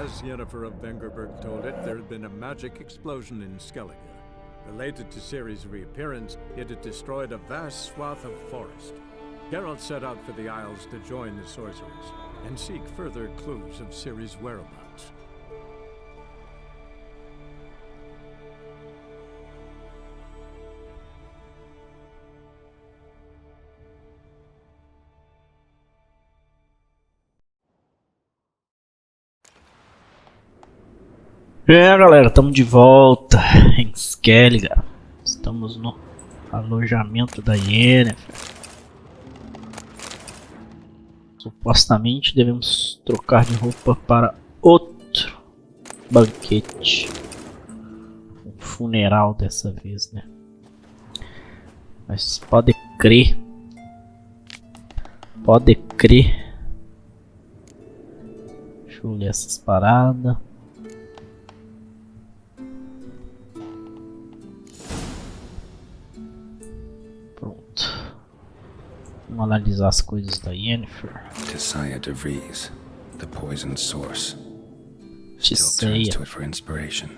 As Yennefer of Vengerberg told it, there had been a magic explosion in Skellige. Related to Ciri's reappearance, it had destroyed a vast swath of forest. Geralt set out for the Isles to join the sorcerers and seek further clues of Ciri's whereabouts. Galera, estamos de volta em Skellige. Estamos no alojamento da Yennefer. Supostamente devemos trocar de roupa para outro banquete. Um funeral dessa vez, né? Mas pode crer. Pode crer. Deixa eu ler essas paradas. Vamos analisar as coisas da Yennefer. Tissaia de Vries, the poison source. Still turns Tissaia. to it for inspiration.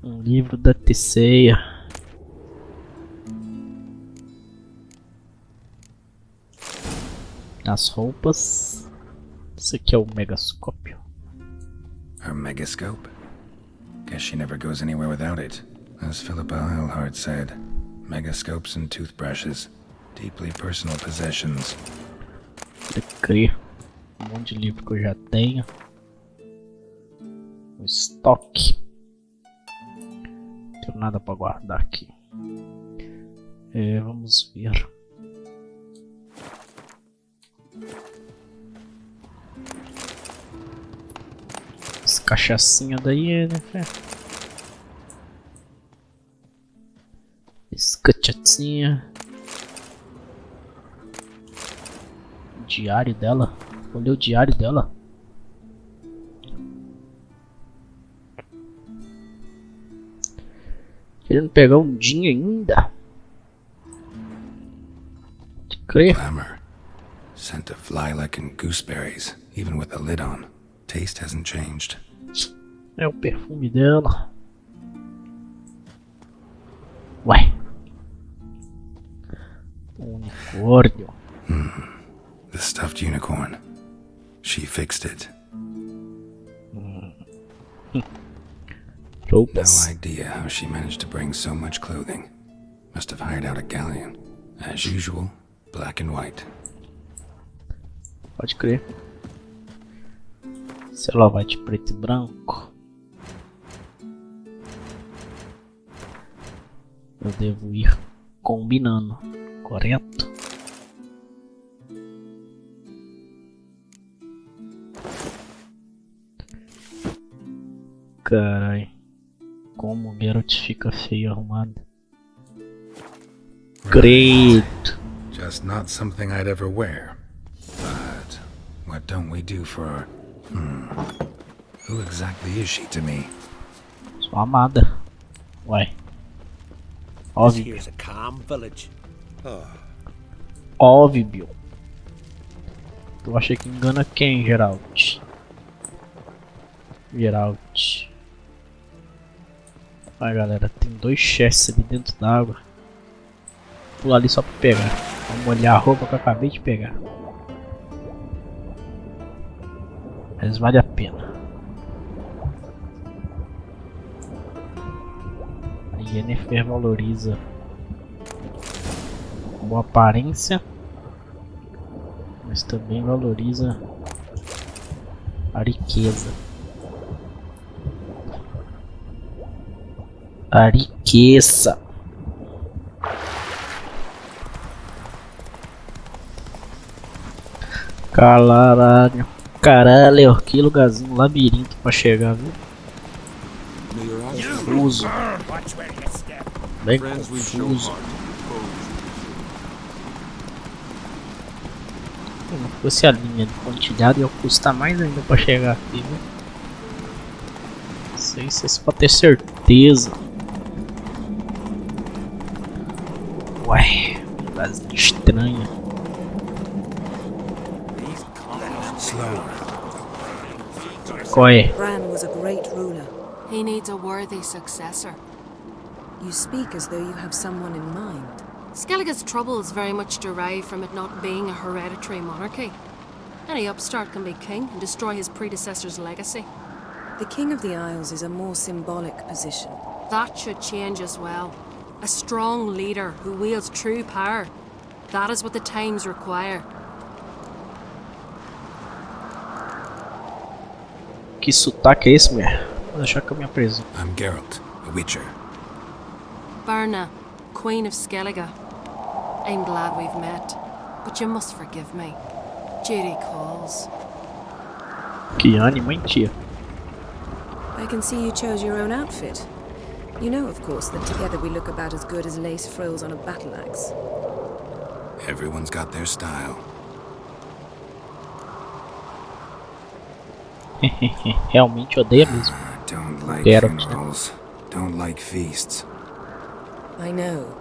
Um livro da Tissaia. As roupas. Isso aqui é o megascópio. Her megascope? Guess she never goes anywhere without it. As Philippa Eilhart said, megascopes and toothbrushes, deeply personal possessions. Pode crer. Um monte de livro que eu já tenho. Um estoque. Não tenho nada para guardar aqui. Vamos ver. As cachaçinhas da Yennefer. Escachatinha. Diário dela. Vou ler o diário dela. Querendo pegar um din ainda. De crer. Glamour. Scent of lilac and gooseberries, even with the lid on. Taste hasn't changed. É o perfume dela. Ué. Unicórnio. The stuffed unicorn. She fixed it. No Roupas. idea how she managed to bring so much clothing. Must have hired out a galleon. As usual, black and white. Pode crer. Se ela vai de preto e branco, eu devo ir combinando, correto? Carai, como o Geralt fica feio arrumado. Credo. Just not something I'd ever wear. But what don't we do for her? Who exactly is she to me? Sua amada. Ué. Óbvio. Here's a calm village. Óbvio. Tu acha que engana quem, Geralt? Geralt. Vai, galera, tem 2 chests ali dentro d'água. Pular ali só pra pegar. Vamos molhar a roupa que eu acabei de pegar. Mas vale a pena. A Yennefer valoriza a boa aparência, mas também valoriza a riqueza. A riqueza. Caralho. Caralho, que lugarzinho, labirinto pra chegar, viu? Confuso. Bem confuso. Se fosse a linha de pontilhado ia custar mais ainda pra chegar aqui, viu? Não sei se vocês podem ter certeza. Ué, lugarzinho estranho. slower. Qual é? Bran was a great ruler. He needs a worthy successor. You speak as though you have someone in mind. Skellige's troubles very much derive from it not being a hereditary monarchy. Any upstart can be king and destroy his predecessor's legacy. The King of the Isles is a more symbolic position. That should change as well. A strong leader who wields true power. That is what the times require. Que sotaque é esse, mulher? Vou deixar que eu me apresento. I'm Geralt, a Witcher. Berna, Queen of Skellige. I'm glad we've met, but you must forgive me. Duty calls. Que ânimo, hein, tia? I can see you chose your own outfit. You know, of course, that together we look about as good as lace frills on a battle axe. Everyone's got their style. Realmente odeia mesmo. Don't like Geralt, né? funerals. Don't like feasts. I know.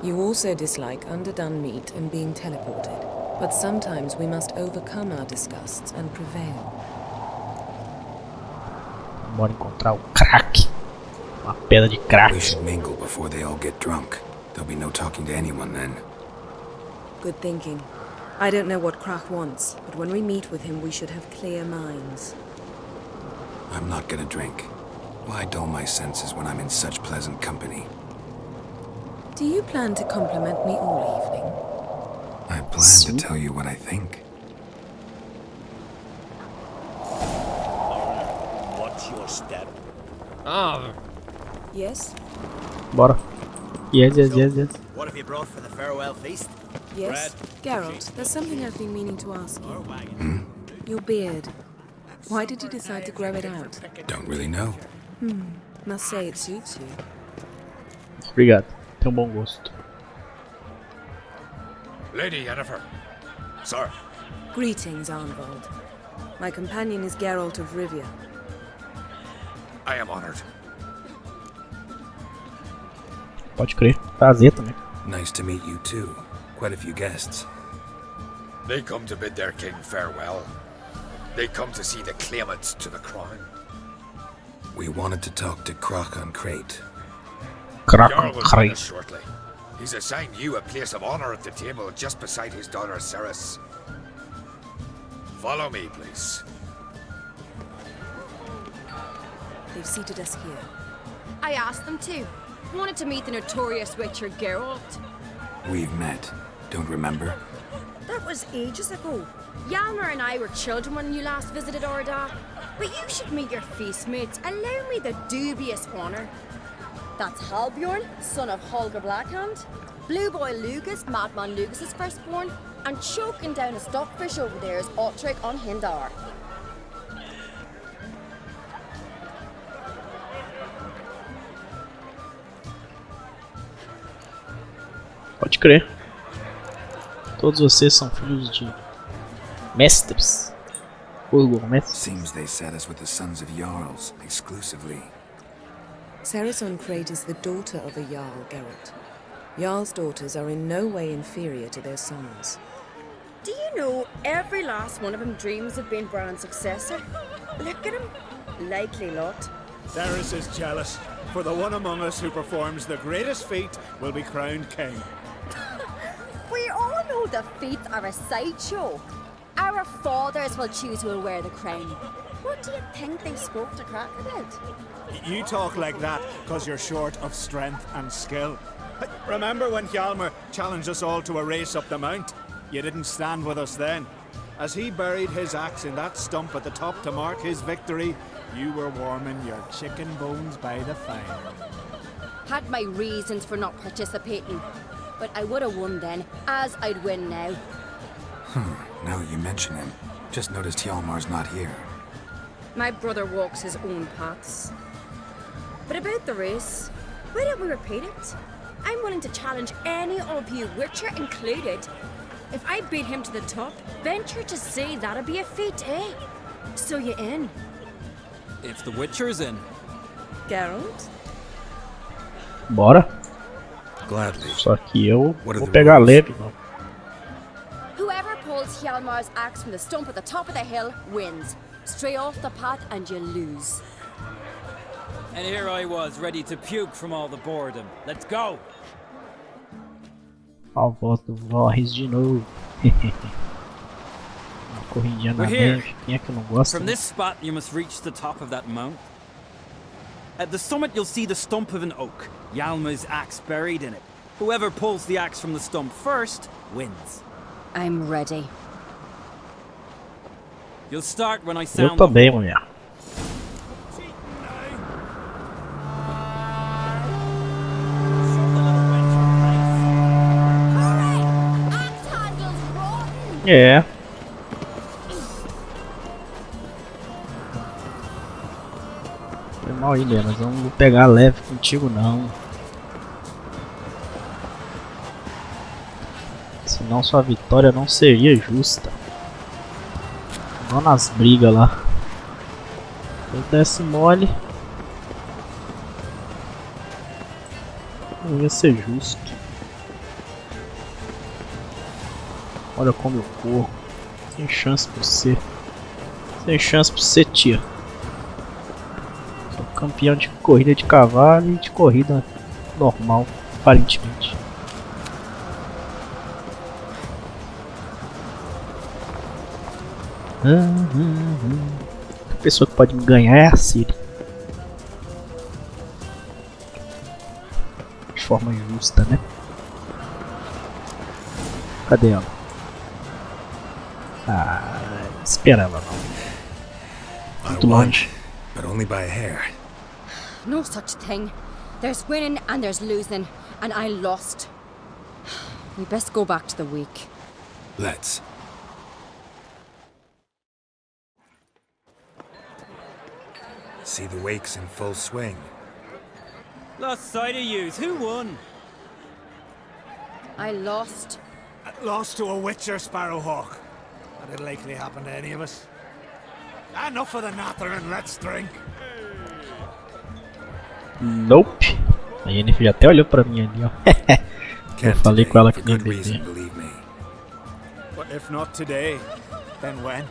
You also dislike underdone meat and being teleported. But sometimes we must overcome our disgusts and prevail. Bora encontrar o crack. Uma pedra de crack. We should mingle before they all get drunk. There'll be no talking to anyone then. Good thinking. I don't know what Krach wants, but when we meet with him we should have clear minds. I'm not gonna drink. Why dull my senses when I'm in such pleasant company? Do you plan to compliment me all evening? I plan to tell you what I think. What's your step? Yes? Bora. Yes. What have you brought for the farewell feast? Yes? Geralt, there's something I've been meaning to ask you. Your beard. Why did you decide to grow it out? Don't really know. Must say it suits you. Obrigado. Tem bom gosto. Lady Yennefer. Sir, Greetings, Arnvald. My companion is Geralt of Rivia. I am honored. Pode crer. Prazer também. Nice to meet you too. Quite a few guests. They come to bid their king farewell. They come to see the claimants to the crown. We wanted to talk to Krach on Crate. Crack Jarl on will join us crate. shortly. He's assigned you a place of honor at the table just beside his daughter Ceres. Follow me, please. They've seated us here. I asked them to. Wanted to meet the notorious Witcher Geralt. We've met. Don't remember? That was ages ago. Hjalmar and I were children when you last visited Orda. But you should meet your feast mates. Allow me the dubious honor. That's Halbjorn, son of Holger Blackhand. Blue Boy Lugas, Madman Lugas' firstborn. And choking down a stockfish over there is Otric on Hindar. Pode crer. Todos vocês são filhos de mestres. Burgomestres. Seems they set us with the sons of Jarls, exclusively. Ceres on Crate is the daughter of a Jarl, Geralt. Jarl's daughters are in no way inferior to their sons. Do you know every last one of them dreams of being Bran's successor? Look at him. Likely lot. Ceres is jealous, for the one among us who performs the greatest feat will be crowned king. We all know the feats are a sideshow. Our fathers will choose who will wear the crown. What do you think they spoke to Krach about? You talk like that because you're short of strength and skill. Remember when Hjalmar challenged us all to a race up the mount? You didn't stand with us then. As he buried his axe in that stump at the top to mark his victory, you were warming your chicken bones by the fire. Had my reasons for not participating. But I would have won then, as I'd win now. Now that you mention him, just noticed Hjalmar's not here. My brother walks his own paths. But about the race, why don't we repeat it? I'm willing to challenge any of you, Witcher included. If I beat him to the top, venture to say that'd be a feat, eh? So you in? If the Witcher's in. Geralt? Bora. Gladly. Só que eu What are vou the pegar rules? leve, não. Whoever pulls Hjalmar's axe from the stump at the top of the hill wins. Stray off the path and you lose. And here I was, ready to puke from all the boredom. Let's go! Ó, volta do Vorres de novo. Uma corridinha na mente. Quem é que não gosta? From this spot, you must reach the top of that mount. At the summit, you'll see the stump of an oak. Hjalmar's axe buried in it. Whoever pulls the axe from the stump first wins. I'm ready. You'll start when I sound. Eu também, mulher. É. Foi mal aí, Lê, mas eu não vou pegar leve contigo não. Senão sua vitória não seria justa. Igual nas brigas lá. Se eu desse mole, não ia ser justo. Olha como eu corro. Sem chance pra você. Sem chance pra você, tia. Sou campeão de corrida de cavalo e de corrida normal, aparentemente. A pessoa que pode me ganhar é a Siri. De forma justa, né? Cadê ela? Ah, espera ela não. Muito longe. But only by a hair. No such thing. There's winning and there's losing, and I lost. We best go back to the week. Let's. See the wakes in full swing. Lost sight of yous. Who won? I lost. Lost to a witcher, Sparrowhawk. That'd likely happen to any of us. Enough of the nattering, let's drink. Nope. A Yennefer até olhou pra mim ali, ó. Eu falei com ela que nem beber. But if not today, then when?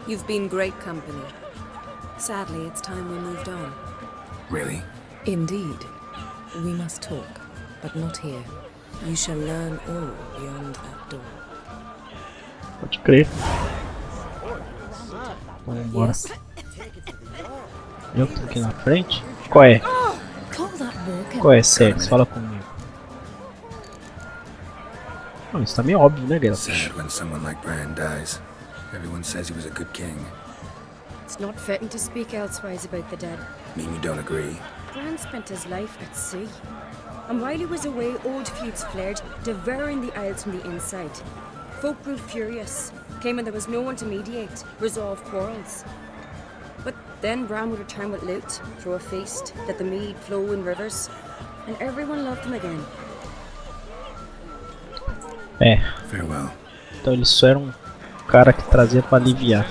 You've been great company. Sadly, it's time we moved on. Really? Indeed. We must talk, but not here. You shall learn all beyond that door. Pode crer. Vamos embora. Yes. Eu tô aqui na frente? Qual é? Qual é, séries? Fala comigo. Oh, isso tá meio óbvio, né, Geralt? Sad when someone like Bran dies. Everyone says he was a good king. It's not fitting to speak elsewise about the dead. Mean you don't agree? Bran spent his life at sea. And while he was away, old feuds flared, devouring the Isles from the inside. Folk grew furious, came when there was no one to mediate, resolve quarrels. But then Bran would return with loot, throw a feast, let the mead flow in rivers, and everyone loved him again. É. Farewell. Então ele só era um cara que trazia pra aliviar.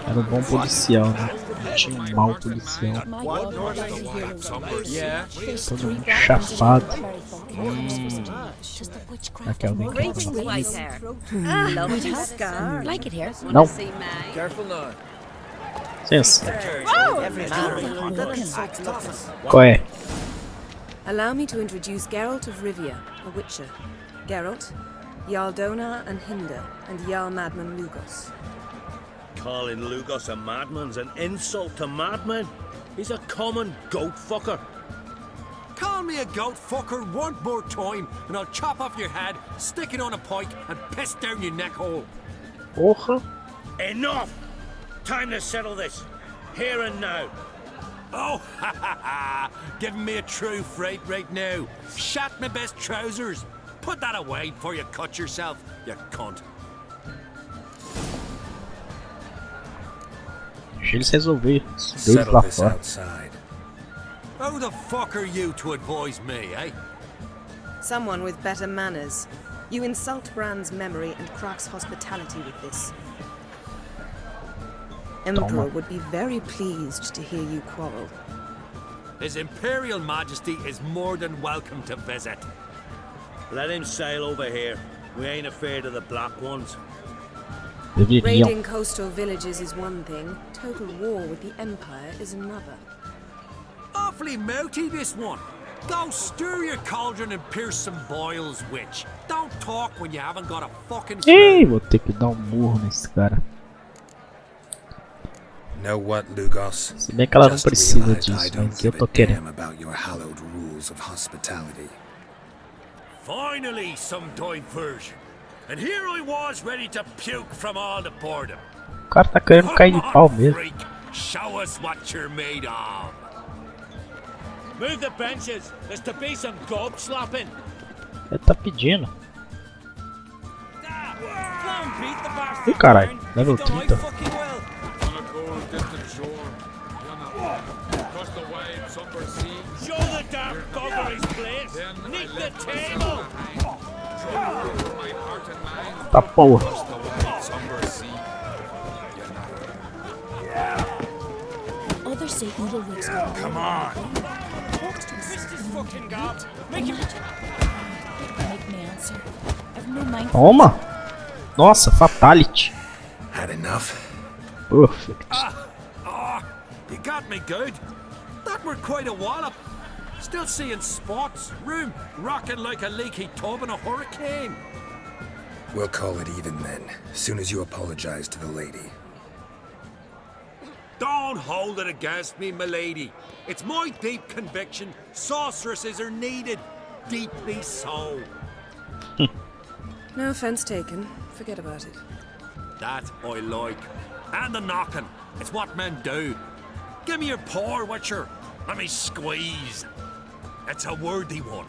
Era um bom policial, né? Não tinha um mau policial. Todo mundo chapado. Aqui alguém quer falar. Não. Licença. Qual é? Allow me to introduce Geralt of Rivia, a witcher. Geralt, Jarl Dona and Hinder, and Jarl Madman Lugos. Calling Lugos a madman's an insult to madmen. He's a common goat fucker. Call me a goat fucker one more time and I'll chop off your head, stick it on a pike and piss down your neck hole. Porra. Enough! Time to settle this. Here and now. Oh, ha ha ha! Giving me a true fright right now. Shat my best trousers. Put that away before you cut yourself, you cunt. Deixa eles resolver isso deles lá fora. Who the fuck are you to advise me, eh? Someone with better manners. You insult Bran's memory and Crach's hospitality with this. Emperor would be very pleased to hear you quarrel. His Imperial Majesty is more than welcome to visit. Let him sail over here. We ain't afraid of the black ones. Deveriam. Raiding coastal villages is one thing. Total war with the Empire is another. Awfully mouty, this one. Go stir your cauldron and pierce some boils, witch. Don't talk when you haven't got a fucking Ih, vou ter que dar um murro nesse cara. Know what, Lugos? Se bem que ela não Just precisa realized I disso, don't mas eu give tô a querendo. damn about your hallowed rules of hospitality. Finally, some diversion. And here I was ready to puke from all the boredom. O cara tá querendo cair de pau mesmo. Freak, show us what you're made of. Move the benches. There's to be some gob slapping. Ele tá pedindo. Don't beat the bastard. Ih, caralho, Baron. level He's done my 30. fucking well. Show the damn bugger his place. Nick the table. Tá porra. Other say evil looks good. Come on. Fist his fucking gob. Make him. Make me answer. I've no mind. Toma! Nossa, fatality. Had enough? Perfect. You got me good. That were quite a wallop. Still seeing spots, room rocking like a leaky tub in a hurricane. We'll call it even then, soon as you apologize to the lady. Don't hold it against me, milady. It's my deep conviction sorceresses are needed. Deeply so. No offense taken. Forget about it. That I like. And the knocking. It's what men do. Give me your paw, Witcher. Let me squeeze. It's a worthy one.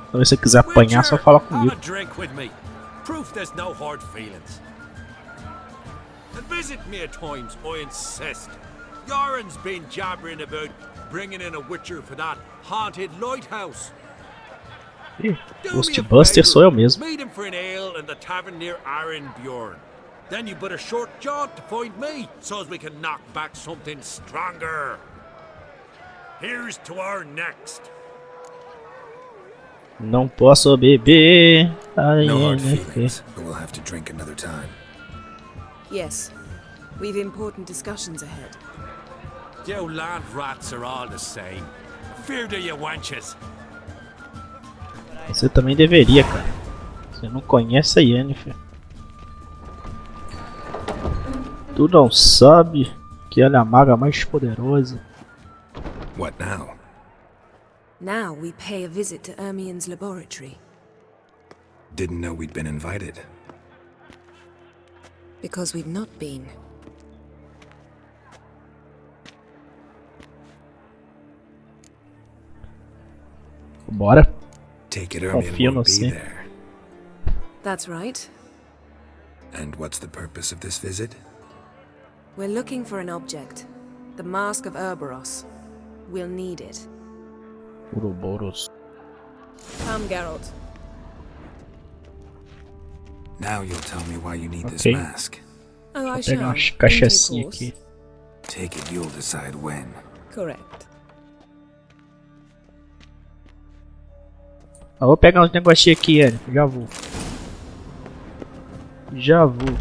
Então, se você quiser apanhar, só fala Have comigo. a drink with me. Proof there's no hard feelings. And visit me at times, I insist. Yoren's been jabbering about bringing in a Witcher for that haunted lighthouse. Ih, Do me a Ghostbuster favour, sou eu mesmo. Meet him for an ale in the tavern near Arenbjorn. Then you but a short jaunt to find me, so as we can knock back something stronger. Here's to our next. Não posso beber. Ai, No hard NF. feelings, but we'll have to drink another time. Yes. We've important discussions ahead. You land rats are all the same. Fear to you wenches. Você também deveria, cara. Você não conhece a Yennefer. Tu não sabe que ela é a maga mais poderosa. What now? Now we pay a visit to Ermien's laboratory. Didn't know we'd been invited. Because we've not been. Bora. Take it Ermion Confio no won't be você. there. That's right. And what's the purpose of this visit? We're looking for an object. The Mask of Urboros. We'll need it. Ouroboros. Come, Geralt. Now you'll tell me why you need this Okay. mask. Oh, I Vou shall. pegar uma In due cachaçinha course. aqui. Take it you'll decide when. Correct. Eu vou pegar uns negocinhos aqui, Yennefer. Já vou. Já vou.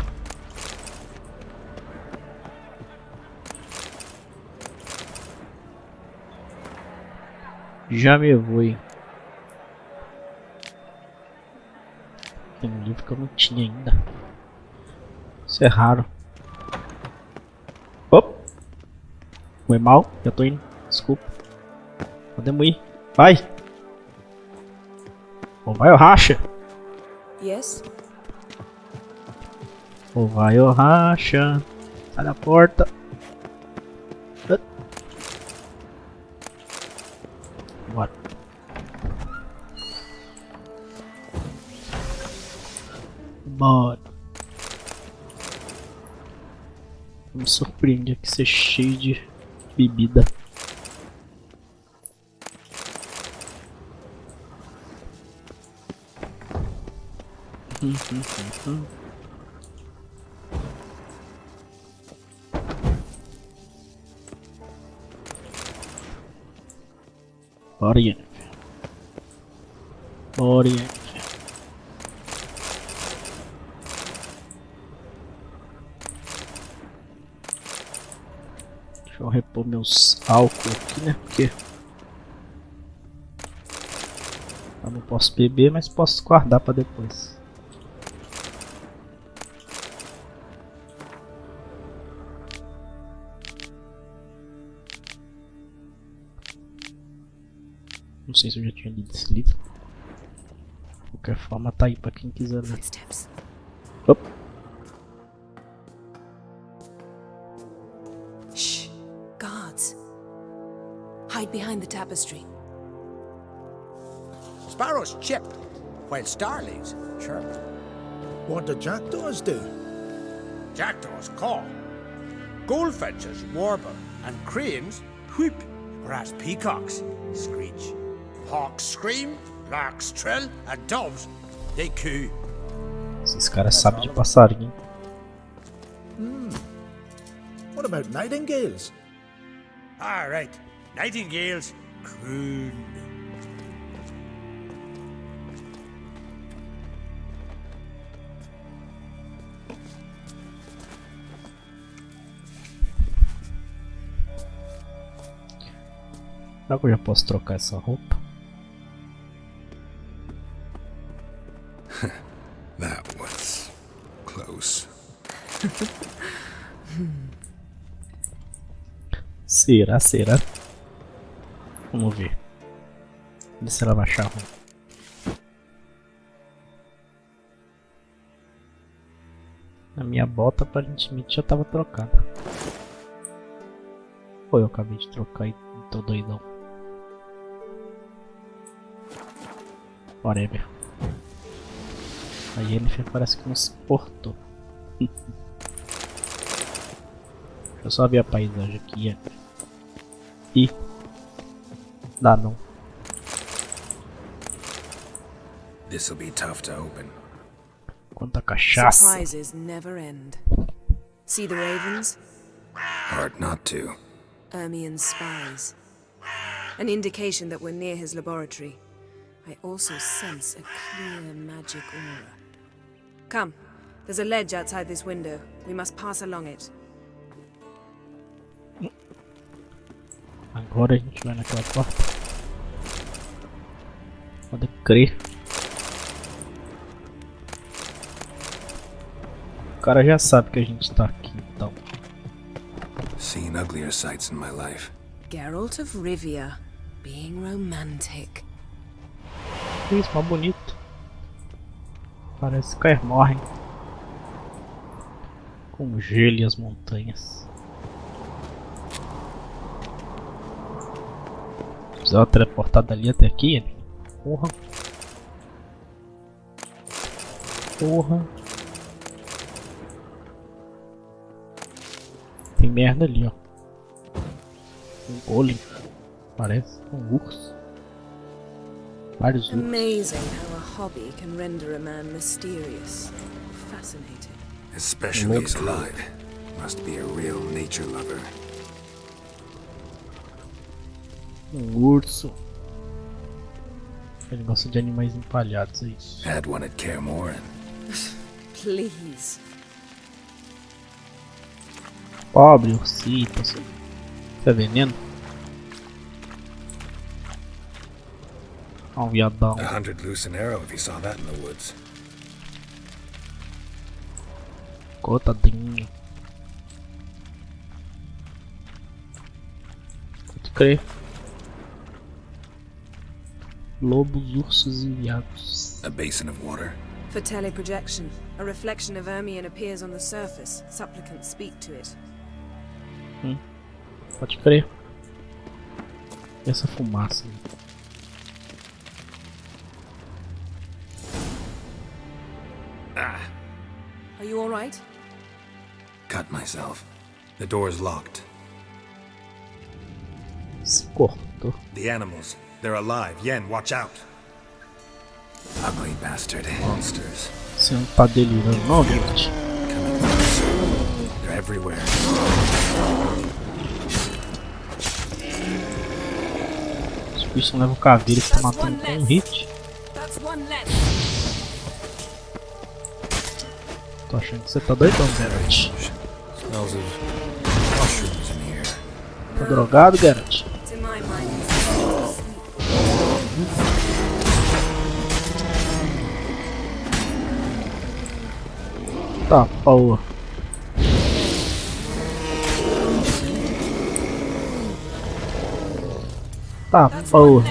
Já me vou. Tem um livro que eu não tinha ainda. Isso é raro. Opa! Foi mal, já tô indo. Desculpa. Podemos ir. Vai! Ou vai ou racha? Yes? Ou vai ou racha? Sai da porta. Bora. Bora. Me surpreende aqui ser cheio de bebida. Bora, Yennefer. Bora, Yennefer. Deixa eu repor meus álcool aqui, né? Porque eu não posso beber, mas posso guardar para depois. Não sei se eu já tinha lido esse livro. De qualquer forma, tá aí para quem quiser ler. Opa. Shh. Guards. Hide behind the tapestry. Sparrows chip, while starlings chirp. What do jackdaws do? Jackdaws caw. Goldfinches warble, and cranes whoop, whereas peacocks screech. Hawks scream, larks trill, and doves, they coo. Esses caras sabem de passarinho. What about nightingales? Ah, right. Nightingales croon. Será que eu já posso trocar essa roupa? That was close. Será? Vamos ver. Ver se ela vai achar ruim. A minha bota aparentemente já estava trocada. Ou eu acabei de trocar e tô doidão. Whatever. A Yennefer parece que não se portou. Deixa eu só ver a paisagem aqui, Yennefer. Ih, dá não. This'll be tough to open. Quanta cachaça. Surprises never end. See the ravens? Hard not to. Ermien's spies. An indication that we're near his laboratory. I also sense a clear magic aura. Come, there's a ledge outside this window. We must pass along it. Agora a gente vai naquela porta. Pode crer. O cara já sabe que a gente tá aqui, então. Seen uglier sights in my life. Geralt of Rivia, being romantic. Isso, mais bonito. Parece cair morrem. Com o gelo e as montanhas. Precisava teleportar dali até aqui, né? Porra. Porra. Tem merda ali, ó. Um golem. Parece um urso. Vários ursos. Amazing how a hobby can render a man mysterious. Fascinating. Especially if he's alive. Must be a real nature lover. Um urso. Ele gosta de animais empalhados, é isso. Had one at Kaer Morhen. Please. Pobre ursito. Isso é veneno? Um viadão. 100 loose an arrow if you saw that in the woods. Cotadinho. Pode crer. Lobos, ursos e viados. A basin of water. For teleprojection, a reflection of Ermion appears on the surface. Supplicants speak to it. Pode crer. E essa fumaça aí? Are you alright? Cut myself. The door's locked. Se cortou. The animals. They're alive. Yen, watch out. Ugly bastard. Monsters. Você não tá delirando não, gente? Coming closer. They're everywhere. Os bichos levam caveira e ficam matando com um hit. Tô achando que você tá doidão, Geralt. Smells of mushrooms in here. Tá drogado, Geralt? To my mind, it's Tá, porra. Tá, porra.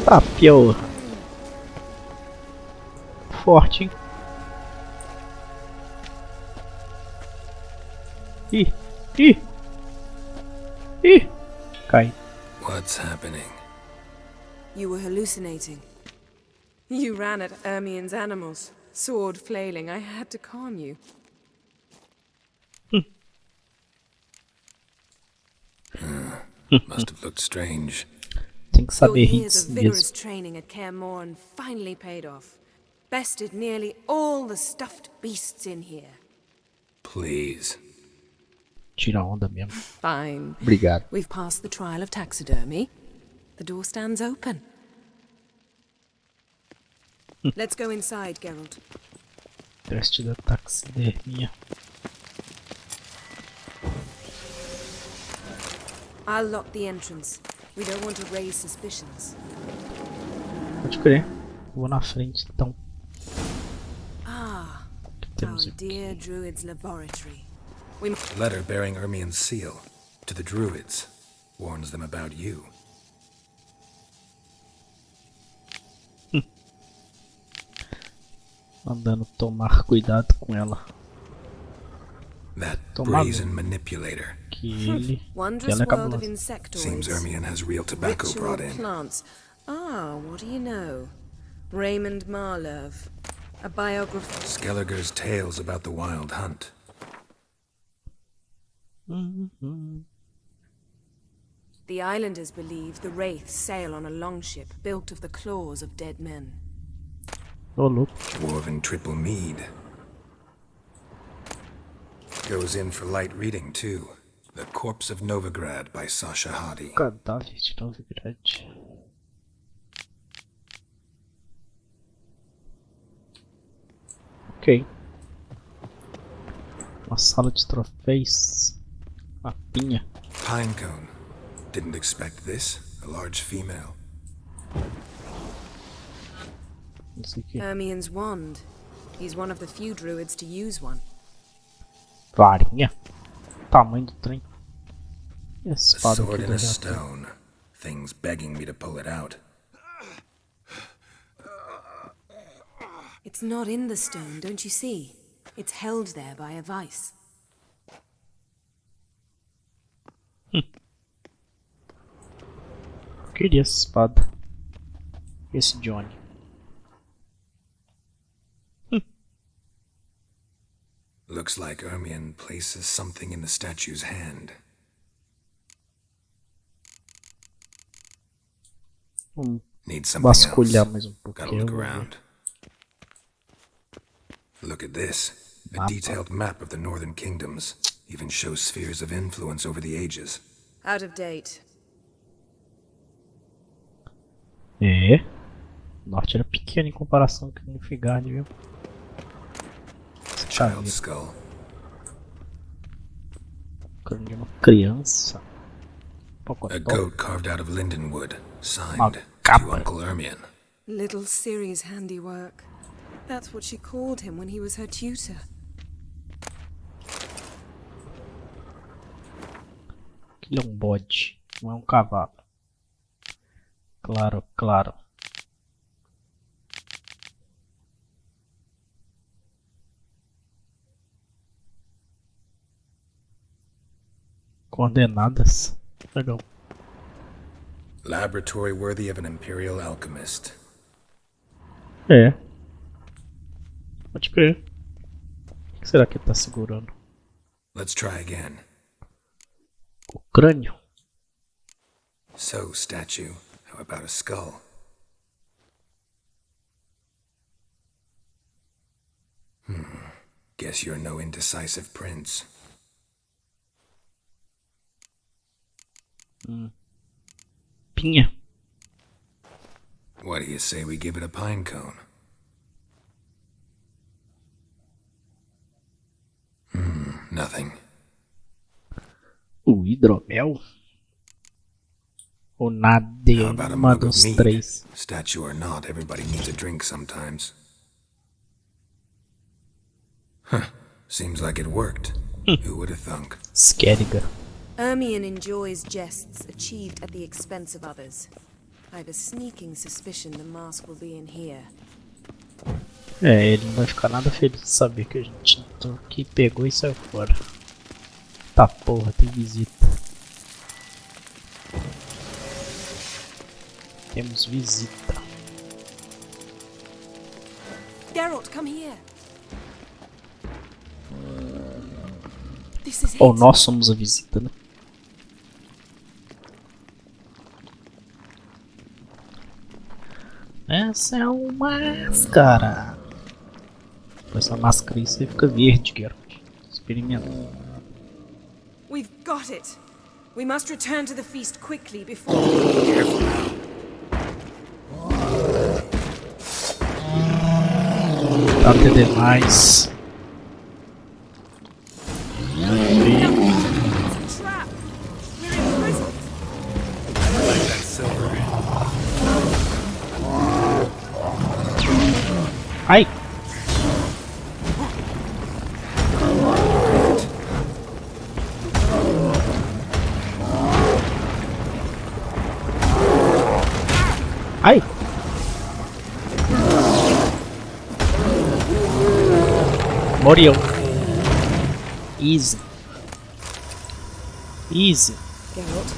Tá, pior. Forte, hein? Ih, ih, ih. Cai. What's happening? You were hallucinating. You ran at Ermien's animals, sword flailing. I had to calm you. Must have looked strange. Tem que Your saber rir de years si of mesmo. vigorous training at Kaer Morhen finally paid off. Bested nearly all the stuffed beasts in here. Please. Tira onda mesmo. Fine. Obrigado. We've passed the trial of taxidermy. The door stands open. Let's go inside, Geralt. Teste da taxidermia. I'll lock the entrance. We don't want to raise suspicions. Pode crer. Vou na frente então. Ah, Temos our aqui. dear druid's laboratory. A letter bearing Ermien's seal to the druids warns them about you. Mandando tomar cuidado com ela. That Tomar brazen manipulator. que ele. Que Wondrous ela é world of cabulosa. insectoids. Seems Ermien has real tobacco Ritual brought in. plants. Ah, what do you know? Raymond Marlove. A biographer. Skelliger's tales about the wild hunt. The islanders believe the wraiths sail on a longship built of the claws of dead men. Ô, louco. Dwarven triple mead. Goes in for light reading, too. The Corpse of Novigrad by Sasha Hadi. Cadáver de Novigrad. Ok. Uma sala de troféus. Mapinha. Pinecone. Didn't expect this. A large female. Não sei o que. Ermien's wand. He's one of the few druids to use one. Varinha. Tamanho do trem. E a A espada sword aqui in do a gato. stone. Things begging me to pull it out. It's not in the stone, don't you see? It's held there by a vice. Queria essa espada. Esse Johnny. Looks like Ermien places something in the statue's hand. Need something Vasculhar else. mais um Gotta pouquinho. look around. Look at this. A detailed map of the northern kingdoms. Even shows spheres of influence over the ages. Out of date. É. O norte era pequeno em comparação com o Nilfgaard, viu? Child's skull. Crânio de uma criança. A Pocotó. goat carved out of lindenwood. Uma Signed to capa. Uncle Ermien. Little Ciri's handiwork. That's what she called him when he was her tutor. Aquilo é um bode, não é um cavalo. Claro, claro. Coordenadas. Legal. Laboratory worthy of an imperial alchemist. É. Pode crer. O que será que ele tá segurando? Let's try again. O crânio? So, statue, how about a skull? Guess you're no indecisive prince. Pinha. What do you say we give it a pine cone? Nothing. O hidromel? Ou nada de How about a uma mug of dos mead? três? Statue or not, everybody needs a drink sometimes. Huh. Seems like it worked. Who would have thunk? Skelliger. Ermion enjoys jests achieved at the expense of others. I have a sneaking suspicion the mask will be in here. É, ele não vai ficar nada feliz de saber que a gente que pegou e saiu fora. Tá porra, tem visita. Temos visita. Geralt, come here. This is Ou it. nós somos a visita, né? Essa é uma máscara. Com essa máscara aí você fica verde, Geralt. Experimenta. We've got it. We must return to the feast quickly before. Parte demais. It's a trap. We're imprisoned. I like that silver. Ai! Ai! Morreu. Easy. Easy. Geralt,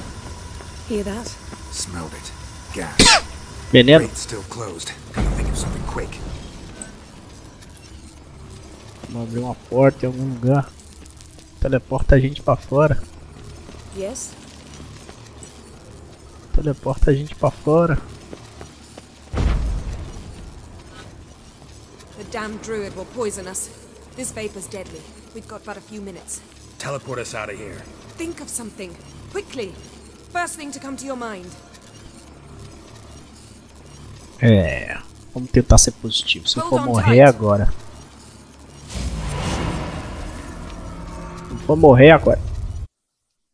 hear that? Smelled it. Gas. Veneno. Gate's still closed. Gotta think of something quick. Vamos abrir uma porta em algum lugar. Teleporta a gente pra fora. Yes? Teleporta a gente pra fora. The damned druid will poison us. This vapor's deadly. We've got but a few minutes. Teleport us out of here. Think of something. Quickly. First thing to come to your mind. É. Vamos tentar ser positivo. Se eu for Hold on morrer tight. agora. Se eu for morrer agora.